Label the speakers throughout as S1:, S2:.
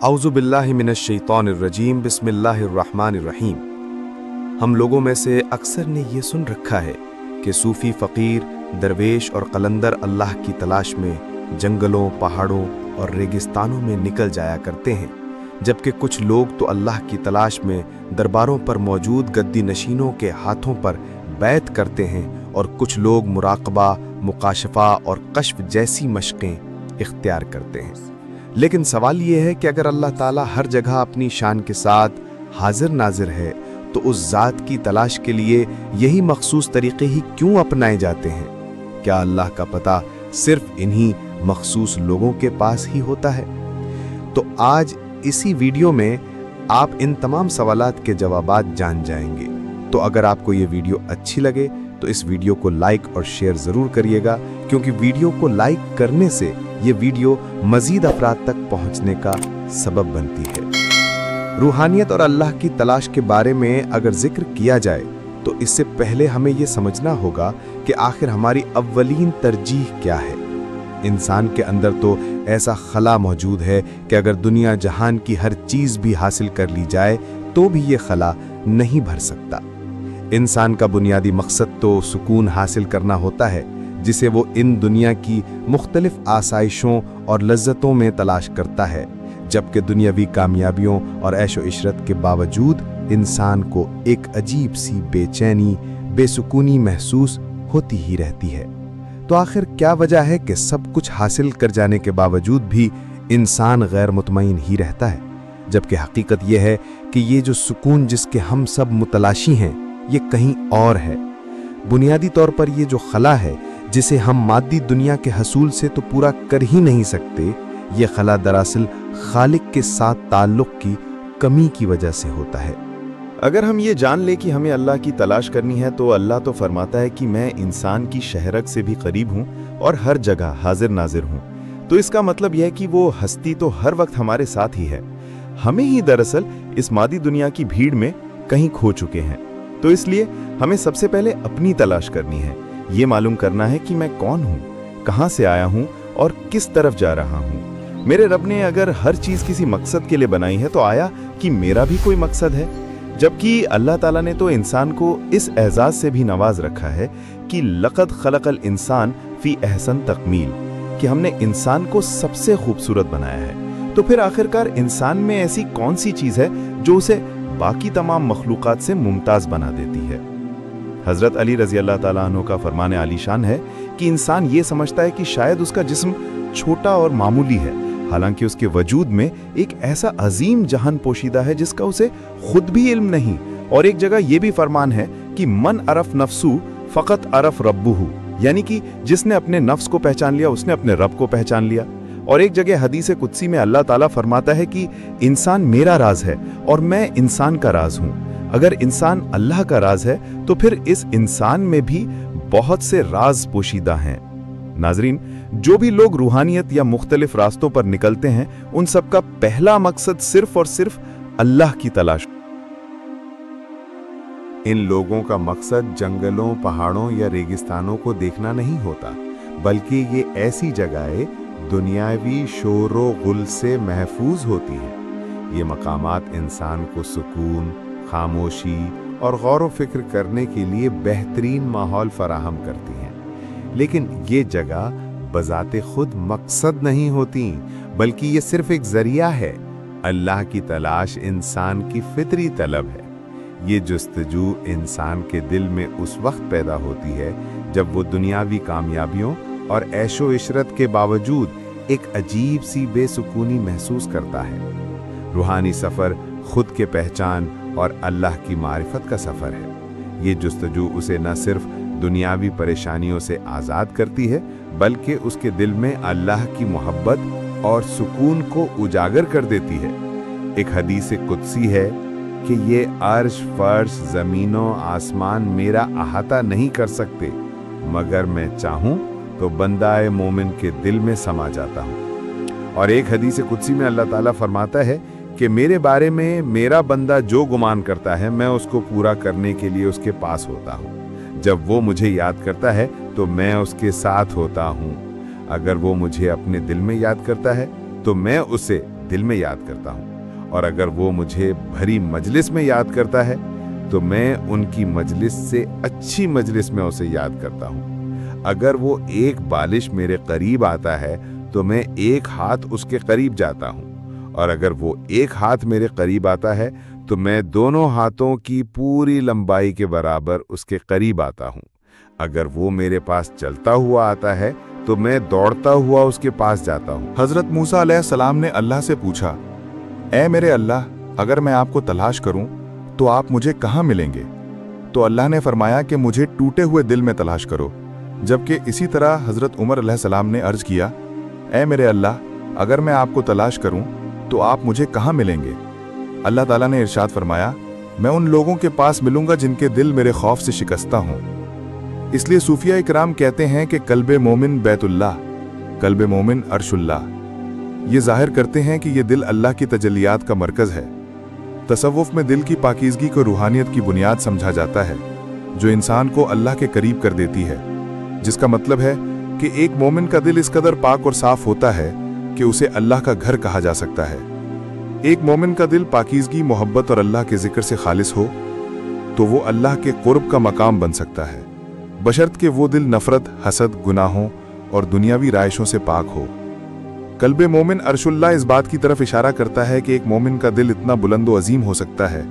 S1: औज़ु बिल्लाहि मिनश शैतानिर्रजीम बिस्मिल्लाहिर्रहमानिर्रहीम। हम लोगों में से अक्सर ने ये सुन रखा है कि सूफ़ी फ़कीर, दरवेश और कलंदर अल्लाह की तलाश में जंगलों, पहाड़ों और रेगिस्तानों में निकल जाया करते हैं, जबकि कुछ लोग तो अल्लाह की तलाश में दरबारों पर मौजूद गद्दी नशीनों के हाथों पर बैत करते हैं और कुछ लोग मुराक़बा, मुकाशफा और कश्फ जैसी मशक़ें इख्तियार करते हैं। लेकिन सवाल ये है कि अगर अल्लाह ताला हर जगह अपनी शान के साथ हाजिर नाजिर है, तो उस ज़ात की तलाश के लिए यही मखसूस तरीक़े ही क्यों अपनाए जाते हैं? क्या अल्लाह का पता सिर्फ इन्हीं मखसूस लोगों के पास ही होता है? तो आज इसी वीडियो में आप इन तमाम सवालात के जवाबात जान जाएंगे। तो अगर आपको ये वीडियो अच्छी लगे तो इस वीडियो को लाइक और शेयर ज़रूर करिएगा, क्योंकि वीडियो को लाइक करने से ये वीडियो मज़ीद अफराद तक पहुंचने का सबब बनती है। रूहानियत और अल्लाह की तलाश के बारे में अगर जिक्र किया जाए तो इससे पहले हमें ये समझना होगा कि आखिर हमारी अव्वलीन तरजीह क्या है। इंसान के अंदर तो ऐसा खला मौजूद है कि अगर दुनिया जहान की हर चीज़ भी हासिल कर ली जाए तो भी ये खला नहीं भर सकता। इंसान का बुनियादी मकसद तो सुकून हासिल करना होता है, जिसे वो इन दुनिया की मुख्तलिफ आसाइशों और लज्जतों में तलाश करता है, जबकि दुनियावी कामयाबियों और ऐशो इशरत के बावजूद इंसान को एक अजीब सी बेचैनी, बेसुकूनी महसूस होती ही रहती है। तो आखिर क्या वजह है कि सब कुछ हासिल कर जाने के बावजूद भी इंसान गैर मुतमईन ही रहता है, जबकि हकीकत यह है कि ये जो सुकून जिसके हम सब मुतलाशी हैं, ये कहीं और है। बुनियादी तौर पर ये जो खला है, जिसे हम मादी दुनिया के हसूल से तो पूरा कर ही नहीं सकते, ये खला दरअसल खालिक के साथ ताल्लुक़ की कमी की वजह से होता है।
S2: अगर हम ये जान ले कि हमें अल्लाह की तलाश करनी है, तो अल्लाह तो फरमाता है कि मैं इंसान की शहरक से भी करीब हूँ और हर जगह हाजिर नाजिर हूँ। तो इसका मतलब यह है कि वो हस्ती तो हर वक्त हमारे साथ ही है। हमें ही दरअसल इस मादी दुनिया की भीड़ में कहीं खो चुके हैं। तो इसलिए हमें सबसे पहले अपनी तलाश करनी है, ये मालूम करना है कि मैं कौन हूँ, कहाँ से आया हूँ और किस तरफ जा रहा हूँ। मेरे रब ने अगर हर चीज़ किसी मकसद के लिए बनाई है, तो आया कि मेरा भी कोई मकसद है? जबकि अल्लाह ताला ने तो इंसान को इस एजाज से भी नवाज रखा है कि लक़द खलक़ल इंसान फ़ी अहसन तकमील, कि हमने इंसान को सबसे खूबसूरत बनाया है। तो फिर आखिरकार इंसान में ऐसी कौन सी चीज़ है जो उसे बाकी तमाम मखलूक़ात से मुमताज़ बना देती है? हज़रत अली रज़ी अल्लाह ताला अन्हु का फरमान आलीशान है कि इंसान ये समझता है कि शायद उसका जिस्म छोटा और मामूली है, हालांकि उसके वजूद में एक ऐसा अजीम जहान पोशीदा है जिसका उसे खुद भी इल्म नहीं। और एक जगह यह भी फरमान है कि मन अरफ नफ्सू फ़क़त अरफ रब्बुहु, यानी कि जिसने अपने नफ्स को पहचान लिया उसने अपने रब को पहचान लिया। और एक जगह हदीस कुदसी में अल्लाह ताला फरमाता है कि इंसान मेरा राज है और मैं इंसान का राज हूँ। अगर इंसान अल्लाह का राज है तो फिर इस इंसान में भी बहुत से राज पोशीदा हैं। नाजरीन, जो भी लोग रूहानियत या मुख्तलिफ रास्तों पर निकलते हैं, उन सबका पहला मकसद सिर्फ और सिर्फ अल्लाह की तलाश।
S1: इन लोगों का मकसद जंगलों, पहाड़ों या रेगिस्तानों को देखना नहीं होता, बल्कि ये ऐसी जगहें दुनियावी शोरो गुल से महफूज होती हैं। ये मकामात इंसान को सुकून, खामोशी और गौर व फिक्र करने के लिए बेहतरीन माहौल फराहम करती हैं। लेकिन ये जगह बजाते खुद मकसद नहीं होती, बल्कि ये सिर्फ एक जरिया है। अल्लाह की तलाश इंसान की फितरी तलब है। ये जुस्तजू इंसान के दिल में उस वक्त पैदा होती है जब वो दुनियावी कामयाबियों और ऐशो इशरत के बावजूद एक अजीब सी बेसुकूनी महसूस करता है। रूहानी सफ़र खुद के पहचान और अल्लाह की मारिफत का सफ़र है। ये जुस्तजू उसे न सिर्फ दुनियावी परेशानियों से आज़ाद करती है, बल्कि उसके दिल में अल्लाह की मोहब्बत और सुकून को उजागर कर देती है। एक हदीस कुदसी है कि ये अर्श, फर्श, ज़मीनों, आसमान मेरा अहाता नहीं कर सकते, मगर मैं चाहूँ तो बंदाए मोमिन के दिल में समा जाता हूँ। और एक हदीस कुदसी में अल्लाह ताला फरमाता है कि मेरे बारे में मेरा बंदा जो गुमान करता है, मैं उसको पूरा करने के लिए उसके पास होता हूँ। जब वो मुझे याद करता है तो मैं उसके साथ होता हूँ। अगर वो मुझे अपने दिल में याद करता है तो मैं उसे
S2: दिल में याद करता हूँ, और अगर वो मुझे भरी मजलिस में याद करता है तो मैं उनकी मजलिस से अच्छी मजलिस में उसे याद करता हूँ। अगर वो एक बालिश मेरे करीब आता है तो मैं एक हाथ उसके करीब जाता हूँ, और अगर वो एक हाथ मेरे करीब आता है तो मैं दोनों हाथों की पूरी लंबाई के बराबर उसके करीब आता हूँ। अगर वो मेरे पास चलता हुआ आता है तो मैं दौड़ता हुआ उसके पास जाता हूँ।
S3: हजरत मूसा अलैहिस्सलाम ने अल्लाह से पूछा, ऐ मेरे अल्लाह, अगर मैं आपको तलाश करूं तो आप मुझे कहाँ मिलेंगे? तो अल्लाह ने फरमाया कि मुझे टूटे हुए दिल में तलाश करो। जबकि इसी तरह हजरत उमर अलैहिस्सलाम ने अर्ज किया, ऐ मेरे अल्लाह, अगर मैं आपको तलाश करूं तो आप मुझे कहाँ मिलेंगे? अल्लाह ताला ने इरशाद फरमाया, मैं उन लोगों के पास मिलूंगा जिनके दिल मेरे खौफ से शिकस्ता हों। इसलिए सूफिया इकराम कहते हैं कि कल्बे मोमिन बैतुल्लाह, कल्बे मोमिन अर्शुल्लाह। ये जाहिर करते हैं कि ये दिल अल्लाह की तजल्लियात का मरकज़ है। तसव्वुफ में दिल की पाकीज़गी को रूहानियत की बुनियाद समझा जाता है, जो इंसान को अल्लाह के करीब कर देती है, जिसका मतलब है कि एक मोमिन का दिल इस कदर पाक और साफ होता है कि उसे अल्लाह का घर कहा जा सकता है। एक मोमिन का दिल पाकीज़गी, मोहब्बत और अल्लाह के जिक्र से खालिस हो तो वो अल्लाह के कुर्ब का मकाम बन सकता है, बशर्त कि वो दिल नफरत, हसद, गुनाहों और दुनियावी रायशों से पाक हो। कल्बे मोमिन अर्शुल्लाह इस बात की तरफ इशारा करता है कि एक मोमिन का दिल इतना बुलंद व अजीम हो सकता है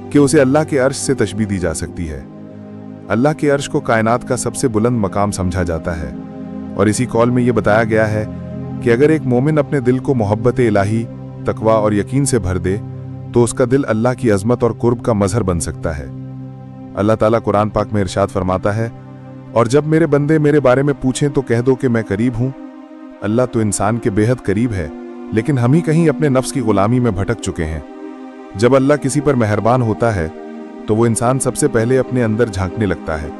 S3: कि उसे अल्लाह के अर्श से तशबीह दी जा सकती है। अल्लाह के अर्श को कायनात का सबसे बुलंद मकाम समझा जाता है, और इसी कौल में यह बताया गया है कि अगर एक मोमिन अपने दिल को मोहब्बत इलाही, तकवा और यकीन से भर दे तो उसका दिल अल्लाह की अजमत और कुर्ब का मजहर बन सकता है। अल्लाह ताला कुरान पाक में इरशाद फरमाता है, और जब मेरे बंदे मेरे बारे में पूछें तो कह दो कि मैं करीब हूँ। अल्लाह तो इंसान के बेहद करीब है, लेकिन हम ही कहीं अपने नफ्स की गुलामी में भटक चुके हैं। जब अल्लाह किसी पर मेहरबान होता है तो वो इंसान सबसे पहले अपने अंदर झांकने लगता है।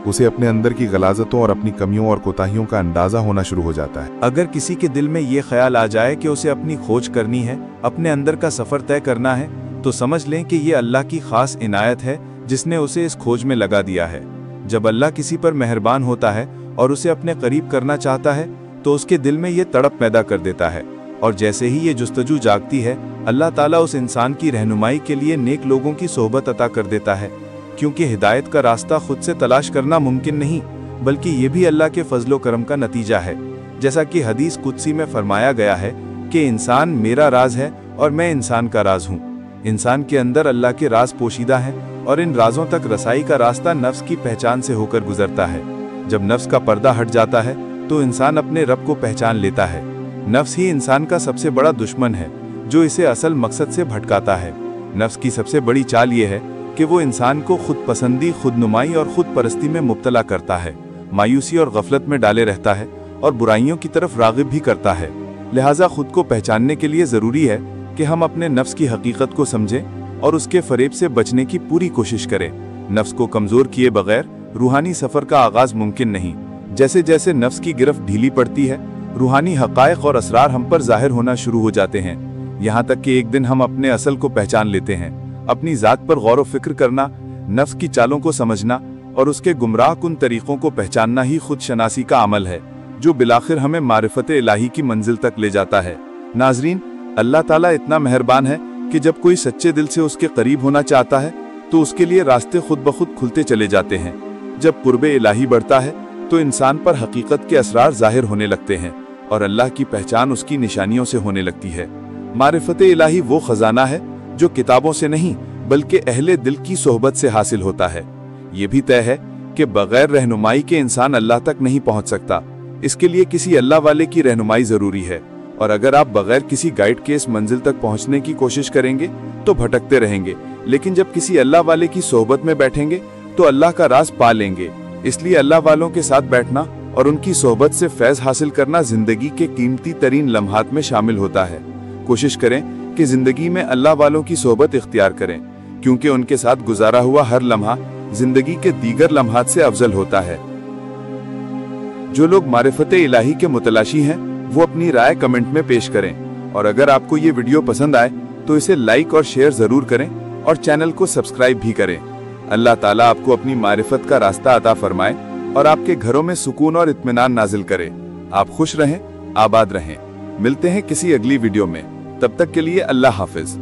S3: उसे अपने अंदर की गलाजतों और अपनी कमियों और कोताहियों का अंदाजा होना शुरू हो जाता है।
S4: अगर किसी के दिल में ये ख्याल आ जाए कि उसे अपनी खोज करनी है, अपने अंदर का सफर तय करना है, तो समझ लें कि ये अल्लाह की खास इनायत है जिसने उसे इस खोज में लगा दिया है। जब अल्लाह किसी पर मेहरबान होता है और उसे अपने करीब करना चाहता है तो उसके दिल में ये तड़प पैदा कर देता है, और जैसे ही ये जुस्तजू जागती है, अल्लाह ताला उस इंसान की रहनुमाई के लिए नेक लोगों की सोहबत अता कर देता है। क्योंकि हिदायत का रास्ता खुद से तलाश करना मुमकिन नहीं, बल्कि ये भी अल्लाह के फजलो करम का नतीजा है। जैसा कि हदीस कुदसी में फरमाया गया है कि इंसान मेरा राज है और मैं इंसान का राज हूँ। इंसान के अंदर अल्लाह के राज पोशीदा हैं, और इन राजों तक रसाई का रास्ता नफ्स की पहचान से होकर गुजरता है। जब नफ्स का पर्दा हट जाता है तो इंसान अपने रब को पहचान लेता है। नफ्स ही इंसान का सबसे बड़ा दुश्मन है, जो इसे असल मकसद से भटकाता है। नफ्स की सबसे बड़ी चाल ये है कि वो इंसान को खुद पसंदी, खुद नुमाई और खुद परस्ती में मुब्तला करता है, मायूसी और गफलत में डाले रहता है और बुराइयों की तरफ रागिब भी करता है। लिहाजा खुद को पहचानने के लिए ज़रूरी है कि हम अपने नफ्स की हकीकत को समझें और उसके फरेब से बचने की पूरी कोशिश करें। नफ्स को कमज़ोर किए बगैर रूहानी सफ़र का आगाज़ मुमकिन नहीं। जैसे जैसे नफ्स की गिरफ्त ढीली पड़ती है, रूहानी हक़ाइक़ और असरार हम पर ज़ाहिर होना शुरू हो जाते हैं, यहाँ तक कि एक दिन हम अपने असल को पहचान लेते हैं। अपनी ज़ात पर गौर व फिक्र करना, नफ्स की चालों को समझना और उसके गुमराह कुन तरीक़ों को पहचानना ही खुद शनासी का अमल है, जो बिलाखिर हमें मारिफत इलाही की मंजिल तक ले जाता है। नाज़रीन, अल्लाह ताला इतना मेहरबान है कि जब कोई सच्चे दिल से उसके करीब होना चाहता है तो उसके लिए रास्ते खुद ब खुद खुलते चले जाते हैं। जब कुर्बे इलाही बढ़ता है तो इंसान पर हकीकत के असरार जाहिर होने लगते हैं और अल्लाह की पहचान उसकी निशानियों से होने लगती है। मारिफत इलाही वो खजाना है जो किताबों से नहीं बल्कि अहले दिल की सोहबत से हासिल होता है। ये भी तय है कि बगैर रहनुमाई के इंसान अल्लाह तक नहीं पहुंच सकता। इसके लिए किसी अल्लाह वाले की रहनुमाई जरूरी है, और अगर आप बगैर किसी गाइड के इस मंजिल तक पहुंचने की कोशिश करेंगे तो भटकते रहेंगे, लेकिन जब किसी अल्लाह वाले की सोहबत में बैठेंगे तो अल्लाह का राज पा लेंगे। इसलिए अल्लाह वालों के साथ बैठना और उनकी सोहबत से फैज हासिल करना जिंदगी के कीमती तरीन लम्हात में शामिल होता है। कोशिश करें कि जिंदगी में अल्लाह वालों की सोहबत इख्तियार करें, क्योंकि उनके साथ गुजारा हुआ हर लम्हा जिंदगी के दीगर लम्हात से अफजल होता है। जो लोग मारिफत इलाही के मुतलाशी हैं वो अपनी राय कमेंट में पेश करें, और अगर आपको ये वीडियो पसंद आए तो इसे लाइक और शेयर जरूर करें और चैनल को सब्सक्राइब भी करें। अल्लाह ताला आपको अपनी मारिफत का रास्ता अता फरमाए और आपके घरों में सुकून और इत्मीनान नाजिल करे। आप खुश रहें, आबाद रहें। मिलते हैं किसी अगली वीडियो में।
S3: तब तक के लिए अल्लाह हाफिज।